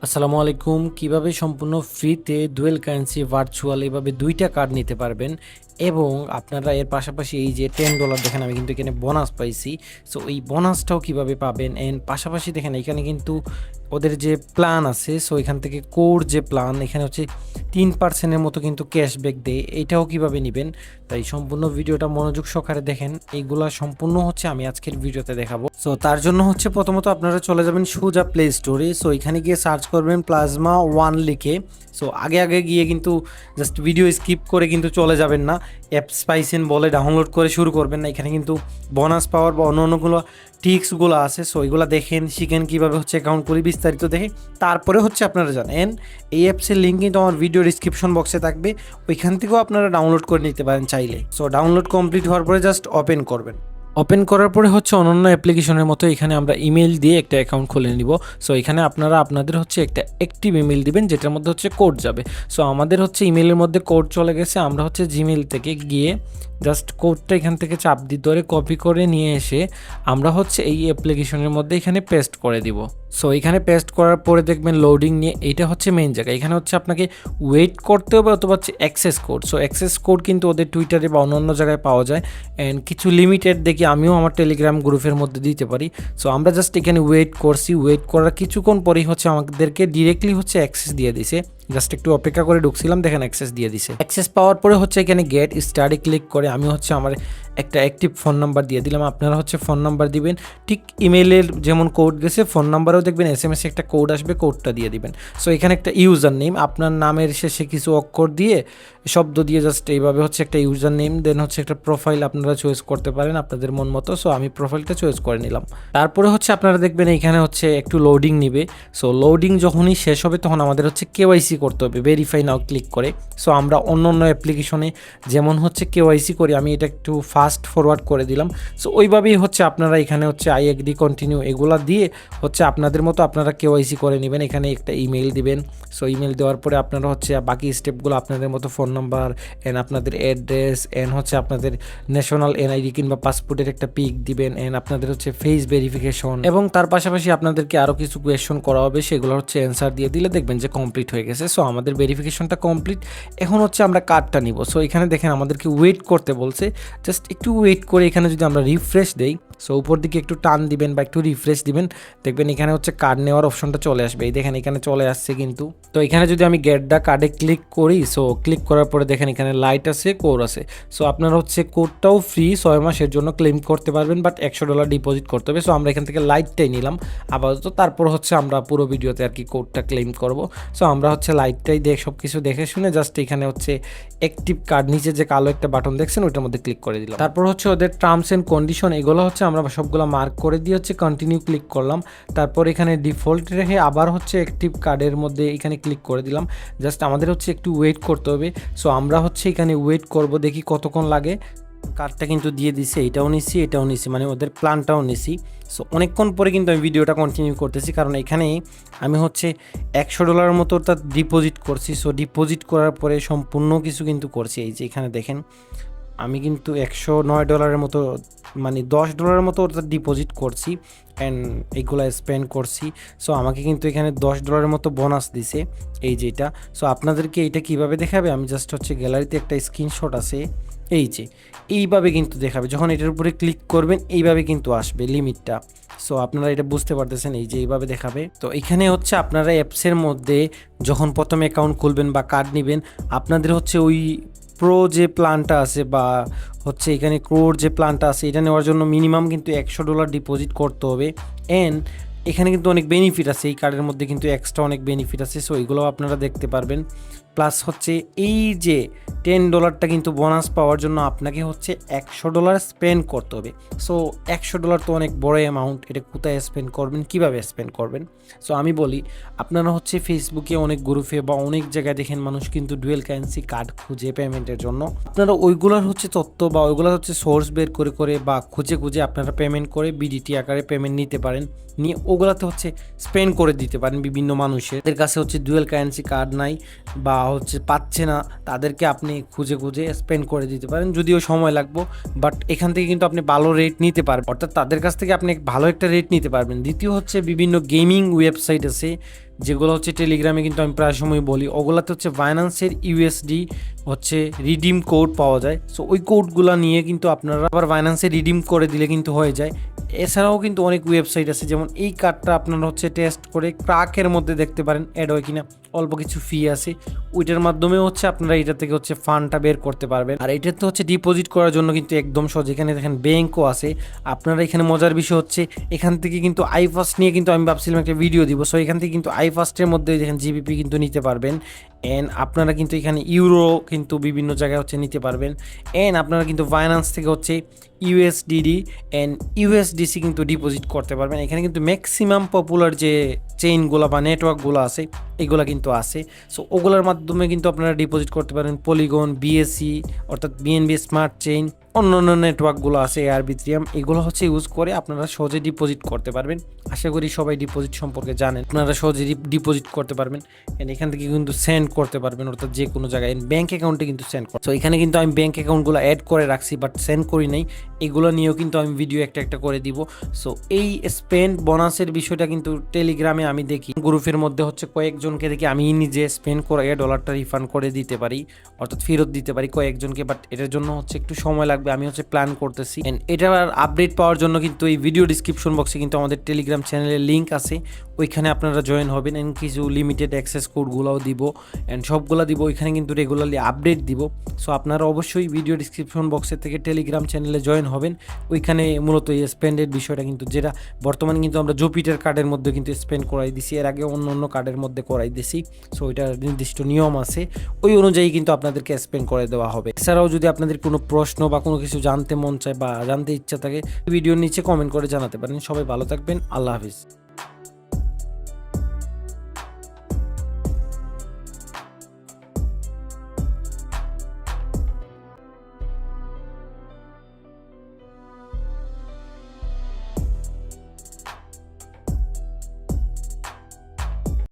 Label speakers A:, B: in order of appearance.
A: আসসালামু আলাইকুম। কিভাবে সম্পূর্ণ ফ্রিতে ডুয়েল কারেন্সি ভার্চুয়াল এভাবে দুইটা কার্ড নিতে পারবেন এবং আপনারা এর পাশাপাশি এই যে $10 দেখেন আমি কিন্তু এখানে বোনাস পাইছি। সো এই বোনাসটাও কিভাবে পাবেন এন্ড পাশাপাশি দেখেন এখানে কিন্তু ওদের যে প্ল্যান আছে, সো এখান থেকে কোর যে প্ল্যান এখানে হচ্ছে 3% মতো কিন্তু ক্যাশব্যাক দেয়, এটাও কিভাবে নেবেন। তাই সম্পূর্ণ ভিডিওটা মনোযোগ সহকারে দেখেন, এইগুলা সম্পূর্ণ হচ্ছে আমি আজকের ভিডিওতে দেখাবো। সো তার জন্য হচ্ছে প্রথমত আপনারা চলে যাবেন সোজা প্লে স্টোরে। সো এখানে গিয়ে সার্চ করবেন 𝗏𝗲𝗏 লিখে। সো আগে কিন্তু জাস্ট ভিডিও স্কিপ করে কিন্তু চলে যাবেন না, 𝗡𝗏𝗏 বলে ডাউনলোড করে শুরু করবেন না। এখানে কিন্তু বোনাস পাওয়ার বা অন্যান্যগুলো টিক্সগুলো আছে, সো এগুলো দেখেন, শিখেন কীভাবে হচ্ছে অ্যাকাউন্ট করি বিস্তারিত দেখে তারপরে হচ্ছে আপনারা জানেন। এই অ্যাপসের লিঙ্ক কিন্তু আমার ভিডিও ডিসক্রিপশন বক্সে থাকবে, ওইখান থেকেও আপনারা ডাউনলোড করে নিতে পারেন চাইলে। সো ডাউনলোড কমপ্লিট হওয়ার পরে জাস্ট ওপেন করবেন। ওপেন করার পরে হচ্ছে অন্যান্য অ্যাপ্লিকেশনের মতো এখানে আমরা ইমেল দিয়ে একটা অ্যাকাউন্ট খুলে নিব। সো এখানে আপনারা আপনাদের হচ্ছে একটা অ্যাক্টিভ ইমেল দিবেন যেটার মধ্যে হচ্ছে কোড যাবে। সো আমাদের হচ্ছে ইমেলের মধ্যে কোড চলে গেছে, আমরা হচ্ছে জিমেল থেকে গিয়ে জাস্ট কোডটা এখান থেকে চাপ দিয়ে ধরে কপি করে নিয়ে এসে আমরা হচ্ছে এই অ্যাপ্লিকেশনের মধ্যে এখানে পেস্ট করে দিব। সো এখানে পেস্ট করার পরে দেখবেন লোডিং নিয়ে, এইটা হচ্ছে মেইন জায়গা। এখানে হচ্ছে আপনাকে ওয়েট করতে হবে অথবা হচ্ছে access code. So access code কিন্তু ওদের টুইটারে বা অন্য জায়গায় পাওয়া যায় অ্যান্ড কিছু লিমিটেড দেখি আমিও আমার টেলিগ্রাম গ্রুপের মধ্যে দিতে পারি। সো আমরা জাস্ট এখানে ওয়েট করছি, ওয়েট করার কিছুক্ষণ পরেই হচ্ছে আমাদেরকে ডিরেক্টলি হচ্ছে অ্যাক্সেস দিয়ে দিছে। জাস্ট একটু অপেক্ষা করে ঢুকছিলাম, দেখেন অ্যাক্সেস দিয়ে দিছে। অ্যাক্সেস পাওয়ার পরে হচ্ছে এখানে গেট স্টাডি ক্লিক করে আমি হচ্ছে আমার একটা অ্যাক্টিভ ফোন নাম্বার দিয়ে দিলাম। আপনারা হচ্ছে ফোন নাম্বার দিবেন, ঠিক ইমেলের যেমন কোড গেছে ফোন নাম্বারেও দেখবেন SMS একটা কোড আসবে, কোডটা দিয়ে দিবেন। সো এখানে একটা ইউজার নেম, আপনার নামের শেষে কিছু অক্ষর দিয়ে শব্দ দিয়ে জাস্ট এইভাবে হচ্ছে একটা ইউজার নেম, দেন হচ্ছে একটা প্রোফাইল আপনারা চয়েস করতে পারেন আপনাদের মন মতো। সো আমি প্রোফাইলটা চয়েস করে নিলাম। তারপরে হচ্ছে আপনারা দেখবেন এইখানে হচ্ছে একটু লোডিং নিবে। সো লোডিং যখনই শেষ হবে তখন আমাদের হচ্ছে KYC করতে হবে, ভেরিফাই নাও ক্লিক করে। সো আমরা অন্য অ্যাপ্লিকেশনে যেমন হচ্ছে KYC করি, আমি এটা একটু ফাস্ট ফরওয়ার্ড করে দিলাম। সো ওইভাবেই হচ্ছে আপনারা এখানে হচ্ছে আই এগ্রি কন্টিনিউ এগুলা দিয়ে হচ্ছে আপনাদের মতো আপনারা KYC করে নেবেন। এখানে একটা ইমেল দিবেন। সো ইমেল দেওয়ার পরে আপনারা হচ্ছে বাকি স্টেপগুলো আপনাদের মতো ফোন নাম্বার অ্যান্ড আপনাদের অ্যাড্রেস অ্যান্ড হচ্ছে আপনাদের ন্যাশনাল NID কিংবা পাসপোর্টের একটা পিক দিবেন অ্যান্ড আপনাদের হচ্ছে ফেস ভেরিফিকেশন এবং তার পাশাপাশি আপনাদেরকে আরও কিছু কোয়েশ্চন করা হবে, সেগুলো হচ্ছে অ্যান্সার দিয়ে দিলে দেখবেন যে কমপ্লিট হয়ে গেছে। সো আমাদের ভেরিফিকেশনটা কমপ্লিট, এখন হচ্ছে আমরা কার্ডটা নিব। সো এখানে দেখেন আমাদেরকে ওয়েট করতে বলছে, জাস্ট একটু ওয়েট করে এখানে যদি আমরা রিফ্রেশ দেই, সো উপর দিকে একটু টান দিবেন বা একটু রিফ্রেশ দিবেন, দেখবেন এখানে হচ্ছে কার্ড নেওয়ার অপশনটা চলে আসবে। এই দেখেন এখানে চলে আসছে কিন্তু। তো এখানে যদি আমি গেট দ্য কার্ডে ক্লিক করি, সো ক্লিক করার পরে দেখেন এখানে লাইট আছে, কোড আছে। সো আপনারা হচ্ছে কোডটাও ফ্রি 6 মাসের জন্য ক্লেম করতে পারবেন, বাট $100 ডিপোজিট করতে হবে। সো আমরা এখান থেকে লাইটটাই নিলাম আপাতত, তারপর হচ্ছে আমরা পুরো ভিডিওতে আর কি কোডটা ক্লেম করব। সো আমরা হচ্ছে লাইটটাই সব কিছু দেখে শুনে জাস্ট এখানে হচ্ছে অ্যাক্টিভ কার্ড নিচে যে কালো একটা বাটন দেখছেন ওইটার মধ্যে ক্লিক করে দিলাম। তারপর হচ্ছে ওদের টার্মস এন্ড কন্ডিশন এগুলো হচ্ছে আমরা সবগুলো মার্ক করে দিয়ে হচ্ছে কন্টিনিউ ক্লিক করলাম। তারপর এখানে ডিফল্ট রেখে আবার হচ্ছে অ্যাক্টিভ কার্ডের মধ্যে এখানে ক্লিক করে দিলাম। জাস্ট আমাদের হচ্ছে একটু ওয়েট করতে হবে। সো আমরা হচ্ছে এখানে ওয়েট করব, দেখি কতক্ষণ লাগে। কার্ডটা কিন্তু দিয়ে দিছে, এটাও নিছি, মানে ওদের প্ল্যানটাও নিছি। সো অনেকক্ষণ পরে কিন্তু আমি ভিডিওটা কন্টিনিউ করতেছি, কারণ এখানে আমি হচ্ছে $100 মতো অর্থাৎ ডিপোজিট করছি। সো ডিপোজিট করার পরে সম্পূর্ণ কিছু কিন্তু করছি। এই যে এখানে দেখেন আমি কিন্তু $109 মতো, মানে $10 মতো অর্থাৎ ডিপোজিট করছি অ্যান্ড এইগুলো স্পেন্ড করছি। সো আমাকে কিন্তু এখানে $10 মতো বোনাস দিছে এই যেটা। সো আপনাদেরকে এইটা কিভাবে দেখাবে, আমি জাস্ট হচ্ছে গ্যালারিতে একটা স্ক্রিনশট আছে, এই যে এইভাবে কিন্তু দেখাবে। যখন এটার উপরে ক্লিক করবেন এইভাবে কিন্তু আসবে লিমিটটা। সো আপনারা এটা বুঝতে পারতেছেন, এই যে এইভাবে দেখাবে। তো এখানে হচ্ছে আপনারা অ্যাপসের মধ্যে যখন প্রথমে অ্যাকাউন্ট খুলবেন বা কার্ড নেবেন, আপনাদের হচ্ছে ওই প্রো যে প্ল্যানটা আছে বা হচ্ছে এখানে ক্রোর যে প্ল্যানটা আছে, এটা নেওয়ার জন্য মিনিমাম কিন্তু $100 ডিপোজিট করতে হবে। অ্যান্ড এখানে কিন্তু অনেক বেনিফিট আছে, এই কার্ডের মধ্যে কিন্তু এক্সট্রা অনেক বেনিফিট আছে। সো এগুলোও আপনারা দেখতে পারবেন। প্লাস হচ্ছে এই যে $10 কিন্তু বোনাস পাওয়ার জন্য আপনাকে হচ্ছে $100 স্পেন্ড করতে হবে। সো $100 তো অনেক বড় অ্যামাউন্ট, এটা কোথায় স্পেন্ড করবেন, কিভাবে স্পেন্ড করবেন। সো আমি বলি, আপনারা হচ্ছে ফেসবুকে অনেক গ্রুপে বা অনেক জায়গায় দেখেন মানুষ কিন্তু ডুয়েল কারেন্সি কার্ড খুঁজে পেমেন্টের জন্য। আপনারা ওইগুলোর হচ্ছে তথ্য বা ওইগুলোর হচ্ছে সোর্স বের করে বা খুঁজে আপনারা পেমেন্ট করে BDT আকারে পেমেন্ট নিতে পারেন, নিয়ে ওগুলাতে হচ্ছে স্পেন্ড করে দিতে পারেন বিভিন্ন মানুষের। এদের কাছে হচ্ছে ডুয়েল কারেন্সি কার্ড নাই বা হচ্ছে পাচ্ছে না, তাদেরকে আপনি খুঁজে স্পেন্ড করে দিতে পারেন, যদিও সময় লাগবে, বাট এখান থেকে কিন্তু আপনি ভালো রেট নিতে পারবেন, অর্থাৎ তাদের কাছ থেকে আপনি ভালো একটা রেট নিতে পারবেন। দ্বিতীয় হচ্ছে বিভিন্ন গেমিং ওয়েবসাইট আছে, যেগুলো হচ্ছে টেলিগ্রামে কিন্তু আমি প্রায় সময় বলি, ওগুলাতে হচ্ছে বাইন্যান্সের ইউএসডি হচ্ছে রিডিম কোড পাওয়া যায়। সো ওই কোডগুলো নিয়ে কিন্তু আপনারা আবার বাইন্যান্সে রিডিম করে দিলে কিন্তু হয়ে যায়। এছাড়াও কিন্তু অনেক ওয়েবসাইট আছে, যেমন এই কার্ডটা আপনারা হচ্ছে টেস্ট করে ক্রাকের মধ্যে দেখতে পারেন অ্যাড হয় কিনা, অল্প কিছু ফি আছে, ওইটার মাধ্যমে হচ্ছে আপনারা এটা থেকে হচ্ছে ফান্ডটা বের করতে পারবেন। আর এটাতে হচ্ছে ডিপোজিট করার জন্য কিন্তু একদম সহজ, এখানে দেখেন ব্যাংকও আছে। আপনারা এখানে মজার বিষয় হচ্ছে এখান থেকে কিন্তু আইফাস্ট নিয়ে কিন্তু আমি ভাবছিলাম একটা ভিডিও দিব, সো এখান থেকে কিন্তু আইফাস্টের মধ্যে দেখেন জিবিপি কিন্তু নিতে পারবেন। অ্যান্ড আপনারা কিন্তু এখানে ইউরো কিন্তু বিভিন্ন জায়গায় হচ্ছে নিতে পারবেন। অ্যান্ড আপনারা কিন্তু বাইন্যান্স থেকে হচ্ছে ইউএসডিডি অ্যান্ড ইউএসডিসি কিন্তু ডিপোজিট করতে পারবেন। এখানে কিন্তু ম্যাক্সিমাম পপুলার যে চেইনগুলো বা নেটওয়ার্কগুলো আছে এগুলো কিন্তু আছে। সো ওগুলোর মাধ্যমে কিন্তু আপনারা ডিপোজিট করতে পারেন। পলিগন, বিএসসি অর্থাৎ বিএনবি স্মার্ট চেইন, অন্যান্য নেটওয়ার্কগুলো আছে আরবিট্রিয়াম, এগুলো হচ্ছে ইউজ করে আপনারা সহজে ডিপোজিট করতে পারবেন। আশা করি সবাই ডিপোজিট সম্পর্কে জানেন, আপনারা সহজে ডিপোজিট করতে পারবেন। এখান থেকে কিন্তু সেন্ড করতে পারবেন, অর্থাৎ যে কোনো জায়গায় ব্যাঙ্ক অ্যাকাউন্টে কিন্তু সেন্ড করতে। তো এখানে কিন্তু আমি ব্যাঙ্ক অ্যাকাউন্টগুলো অ্যাড করে রাখছি, বাট সেন্ড করি নাই। এগুলো নিয়েও কিন্তু আমি ভিডিও একটা করে দিব। সো এই স্পেন্ড বোনাসের বিষয়টা কিন্তু টেলিগ্রামে আমি দেখি, গ্রুপের মধ্যে হচ্ছে কয়েকজনকে দেখি আমি নিজে স্পেন্ড করে ডলারটা রিফান্ড করে দিতে পারি, অর্থাৎ ফেরত দিতে পারি কয়েকজনকে। বাট এটার জন্য হচ্ছে একটু সময় লাগবে, আমি হচ্ছে প্ল্যান করতেছি। এন্ড এটার আপডেট পাওয়ার জন্য কিন্তু এই ভিডিও ডিসক্রিপশন বক্সে কিন্তু আমাদের টেলিগ্রাম চ্যানেলের লিঙ্ক আছে, ওইখানে আপনারা জয়েন হবেন। এন্ড কিছু লিমিটেড অ্যাক্সেস কোডগুলোও দিব, অ্যান্ড সবগুলো দিব, ওইখানে কিন্তু রেগুলারলি আপডেট দিব। সো আপনারা অবশ্যই ভিডিও ডিসক্রিপশন বক্সের থেকে টেলিগ্রাম চ্যানেলে জয়েন হবেন। ওইখানে মূলত এই স্পেন্ডের বিষয়টা কিন্তু, যেটা বর্তমানে কিন্তু আমরা জুপিটার কার্ডের মধ্যে কিন্তু স্পেন্ড করাই দিছি, এর আগে অন্য অন্য কার্ডের মধ্যে করাই দিছি। সো ওইটার নির্দিষ্ট নিয়ম আছে, ওই অনুযায়ী কিন্তু আপনাদেরকে স্পেন্ড করে দেওয়া হবে। এছাড়াও যদি আপনাদের কোনো প্রশ্ন বা কোনো কিছু জানতে মন চায় বা জানতে ইচ্ছা থাকে, ভিডিওর নিচে কমেন্ট করে জানাতে পারেন। সবাই ভালো থাকবেন, আল্লাহ হাফিজ।